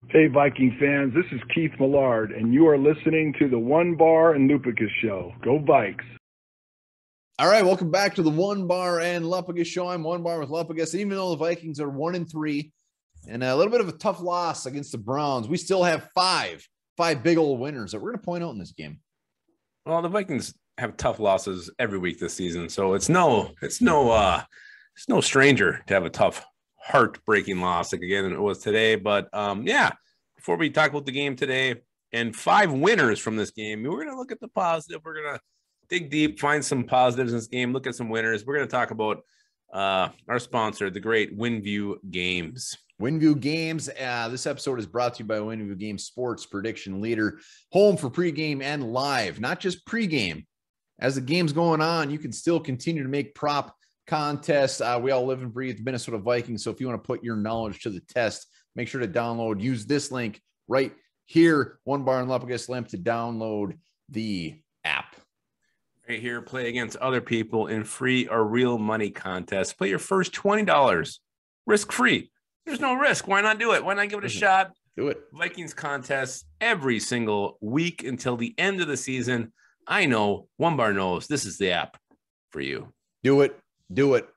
Hey, Viking fans, this is Keith Millard, and you are listening to the One Bar and Lupicus Show. Go Vikes! All right, welcome back to the One Bar and Lupicus Show. I'm One Bar with Lupicus. Even though the Vikings are 1-3 and a little bit of a tough loss against the Browns, we still have five big old winners that we're going to point out in this game. Well, the Vikings have tough losses every week this season, so it's no stranger to have a tough, heartbreaking loss like again it was today. But before we talk about the game today and 5 winners from this game, we're going to look at the positive. We're going to dig deep, find some positives in this game, look at some winners. We're going to talk about our sponsor, the great WinView Games. WinView Games. This episode is brought to you by WinView Games, sports prediction leader, home for pregame and live, not just pregame. As the game's going on, you can still continue to make prop contests. We all live and breathe the Minnesota Vikings. So if you want to put your knowledge to the test, make sure to use this link right here, One Bar and Lupicus link to download the app. Right here, play against other people in free or real money contests. Play your first $20 risk-free. There's no risk. Why not do it? Why not give it a shot? Do it. Vikings contests every single week until the end of the season. I know, One Bar knows this is the app for you. Do it.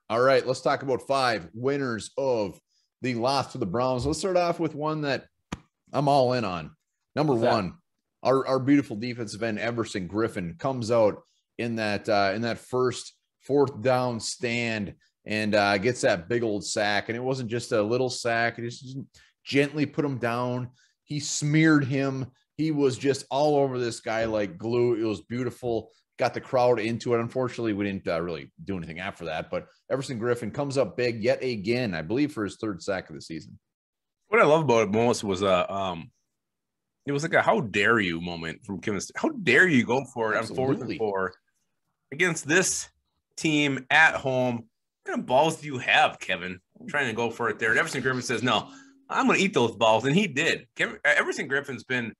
All right, let's talk about 5 winners of the loss to the Browns. Let's start off with one that I'm all in on. Number 1, our beautiful defensive end, Emerson Griffin, comes out in that first 4th down stand and gets that big old sack. And it wasn't just a little sack. It just gently put him down. He smeared him. He was just all over this guy like glue. It was beautiful. Got the crowd into it. Unfortunately, we didn't really do anything after that. But Emerson Griffin comes up big yet again, I believe, for his 3rd sack of the season. What I love about it most was it was like a how dare you moment from Kevin. How dare you go for it on 4th and 4 against this team at home? What kind of balls do you have, Kevin? I'm trying to go for it there. And Emerson Griffin says, no, I'm going to eat those balls. And he did. Emerson Griffin's been,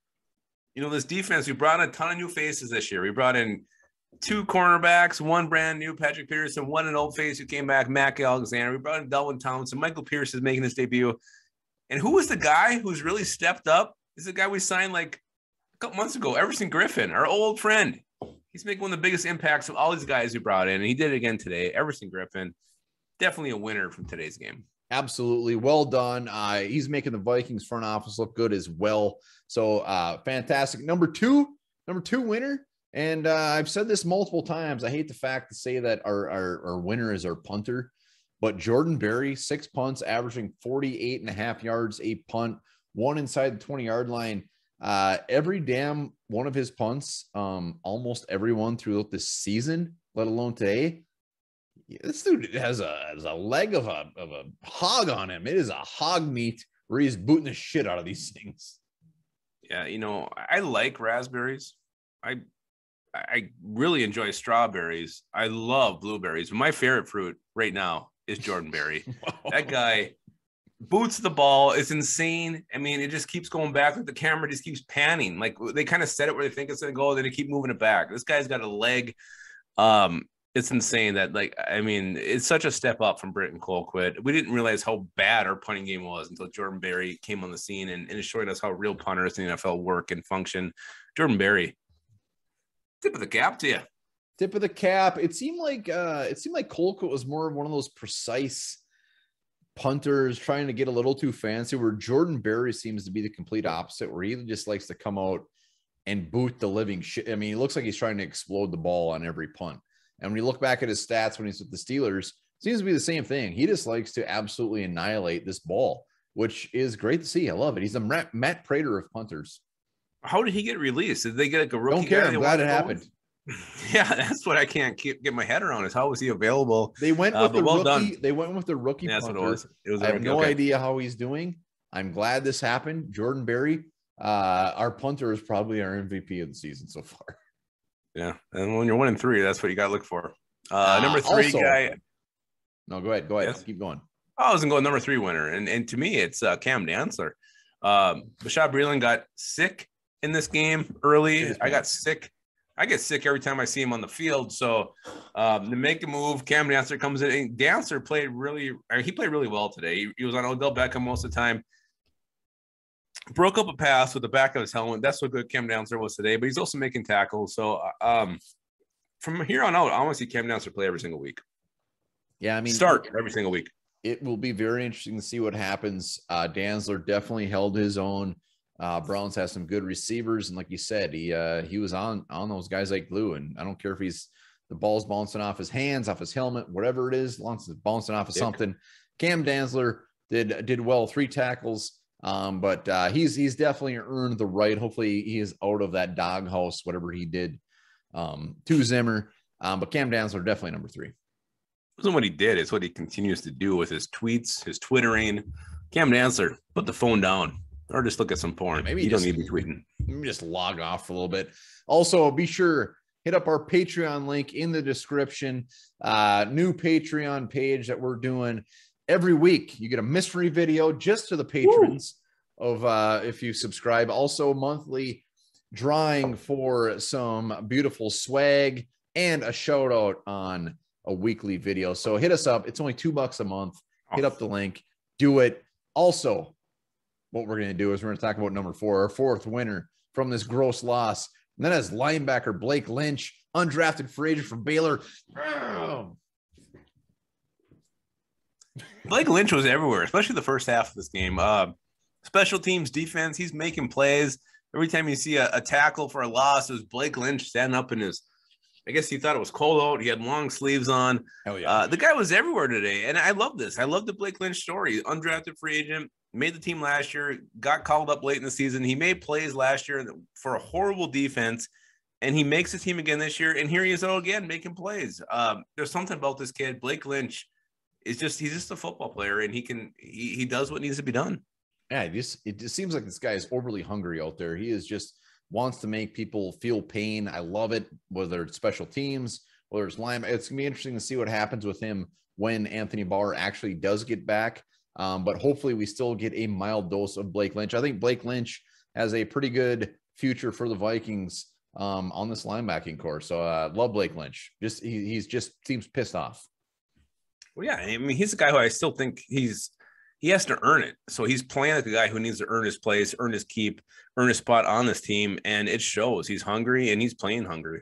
this defense, we brought in a ton of new faces this year. We brought in 2 cornerbacks, 1 brand new, Patrick Peterson, 1 an old face who came back, Mac Alexander. We brought in Delvin Tomlinson. Michael Pierce is making his debut. And who was the guy who's really stepped up? This is the guy we signed like a couple months ago, Emerson Griffin, our old friend. He's making one of the biggest impacts of all these guys we brought in, and he did it again today. Emerson Griffin, definitely a winner from today's game. Absolutely. Well done. He's making the Vikings front office look good as well. So fantastic. Number two winner. And I've said this multiple times. I hate the fact to say that our winner is our punter, but Jordan Berry, 6 punts, averaging 48.5 yards, a punt, 1 inside the 20-yard line. Every damn one of his punts, almost everyone throughout this season, let alone today. This dude has a leg of a hog on him. It is a hog meat where he's booting the shit out of these things. Yeah, I like raspberries. I really enjoy strawberries. I love blueberries. My favorite fruit right now is Jordan Berry. That guy boots the ball. It's insane. I mean, it just keeps going back. Like the camera just keeps panning. Like they kind of set it where they think it's going to go, then they keep moving it back. This guy's got a leg. It's insane that, it's such a step up from Britton Colquitt. We didn't realize how bad our punting game was until Jordan Berry came on the scene and it showed us how real punters in the NFL work and function. Jordan Berry, tip of the cap to you. Tip of the cap. It seemed like Colquitt was more of one of those precise punters trying to get a little too fancy, where Jordan Berry seems to be the complete opposite, where he just likes to come out and boot the living shit. I mean, it looks like he's trying to explode the ball on every punt. And when you look back at his stats when he's with the Steelers, it seems to be the same thing. He just likes to absolutely annihilate this ball, which is great to see. I love it. He's a Matt Prater of punters. How did he get released? Did they get like a rookie? Don't care. I'm glad it happened. Yeah, that's what I can't get my head around is how was he available? They went with the rookie. Done. They went with the rookie. Yeah, punter. That's what it was. I have no idea how he's doing. I'm glad this happened. Jordan Berry, our punter, is probably our MVP of the season so far. Yeah, and when you're 1-3, that's what you got to look for. Number 3 also, guy. No, go ahead. Yes? Keep going. I was going to go number 3 winner, and to me, it's Cam Dazzler. Bashad Breeland got sick in this game early. I got sick. I get sick every time I see him on the field. So to make a move, Cam Dazzler comes in. And Dazzler played really well today. He was on Odell Beckham most of the time. broke up a pass with the back of his helmet. That's what good Cam Dazzler was today, but he's also making tackles. So from here on out, I want to see Cam Dazzler play every single week. Yeah, I mean, start every single week. It will be very interesting to see what happens. Dazzler definitely held his own. Browns has some good receivers, and like you said, he was on those guys like glue. And I don't care if the ball's bouncing off his hands, off his helmet, whatever it is, as long as it's bouncing off of something. Cam Dazzler did well, 3 tackles, but he's definitely earned the right. Hopefully, he is out of that doghouse, whatever he did to Zimmer. But Cam Dazzler definitely number 3. It wasn't what he did; it's what he continues to do with his tweets, his twittering. Cam Dazzler, put the phone down. Or just look at some porn. Maybe you don't need to be tweeting. Maybe just log off for a little bit. Also, be sure hit up our Patreon link in the description. New Patreon page that we're doing every week. You get a mystery video just to the patrons of if you subscribe. Also, monthly drawing for some beautiful swag and a shout out on a weekly video. So hit us up. It's only $2 a month. Hit up the link. Do it. Also, what we're going to do is we're going to talk about number 4, our 4th winner from this gross loss. And then as linebacker Blake Lynch, undrafted free agent from Baylor. Blake Lynch was everywhere, especially the first half of this game. Special teams, defense, he's making plays. Every time you see a tackle for a loss, it was Blake Lynch standing up in his, I guess he thought it was cold out. He had long sleeves on. Hell yeah. The guy was everywhere today. And I love this. I love the Blake Lynch story. Undrafted free agent. Made the team last year, got called up late in the season. He made plays last year for a horrible defense, and he makes the team again this year. And here he is again making plays. There's something about this kid, Blake Lynch. He's just a football player, and he does what needs to be done. Yeah, it just seems like this guy is overly hungry out there. He is just wants to make people feel pain. I love it. Whether it's special teams, whether it's line, it's gonna be interesting to see what happens with him when Anthony Barr actually does get back. But hopefully we still get a mild dose of Blake Lynch. I think Blake Lynch has a pretty good future for the Vikings on this linebacking core. So love Blake Lynch. He's just seems pissed off. Well, yeah, I mean, he's a guy who I still think he has to earn it. So he's playing like a guy who needs to earn his place, earn his keep, earn his spot on this team. And it shows. He's hungry and he's playing hungry.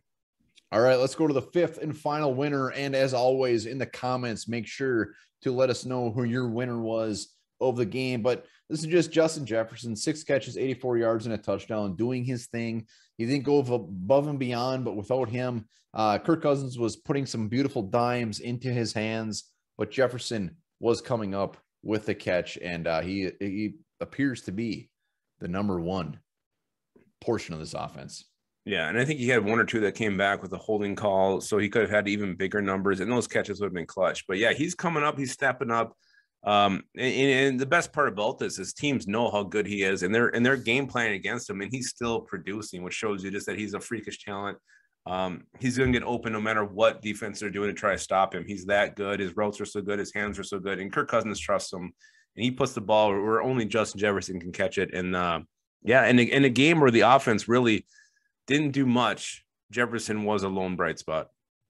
All right, let's go to the 5th and final winner. And as always, in the comments, make sure to let us know who your winner was of the game. But this is just Justin Jefferson, 6 catches, 84 yards and a touchdown, doing his thing. He didn't go above and beyond, but without him, Kirk Cousins was putting some beautiful dimes into his hands, but Jefferson was coming up with the catch, and he appears to be the number 1 portion of this offense. Yeah, and I think he had 1 or 2 that came back with a holding call, so he could have had even bigger numbers, and those catches would have been clutch. But yeah, he's coming up, he's stepping up. And the best part about this is teams know how good he is, and they're game planning against him, and he's still producing, which shows you just that he's a freakish talent. He's going to get open no matter what defense they're doing to try to stop him. He's that good. His routes are so good, his hands are so good, and Kirk Cousins trusts him, and he puts the ball where only Justin Jefferson can catch it. And in a game where the offense really didn't do much, Jefferson was a lone bright spot.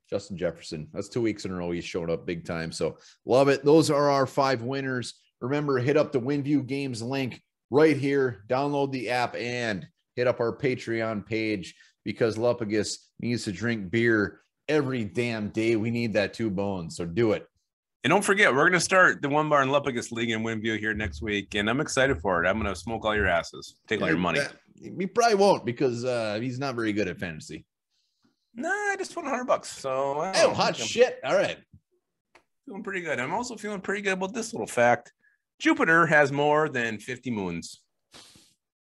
Justin Jefferson. That's 2 weeks in a row he's showed up big time. So love it. Those are our 5 winners. Remember, hit up the WinView Games link right here. Download the app and hit up our Patreon page because Lupagus needs to drink beer every damn day. We need that 2 bones. So do it. And don't forget, we're going to start the One Bar and Lupagus League in WinView here next week. And I'm excited for it. I'm going to smoke all your asses. Take all your money. We probably won't because he's not very good at fantasy. Nah, I just won $100. So hot shit. All right. Feeling pretty good. I'm also feeling pretty good about this little fact. Jupiter has more than 50 moons.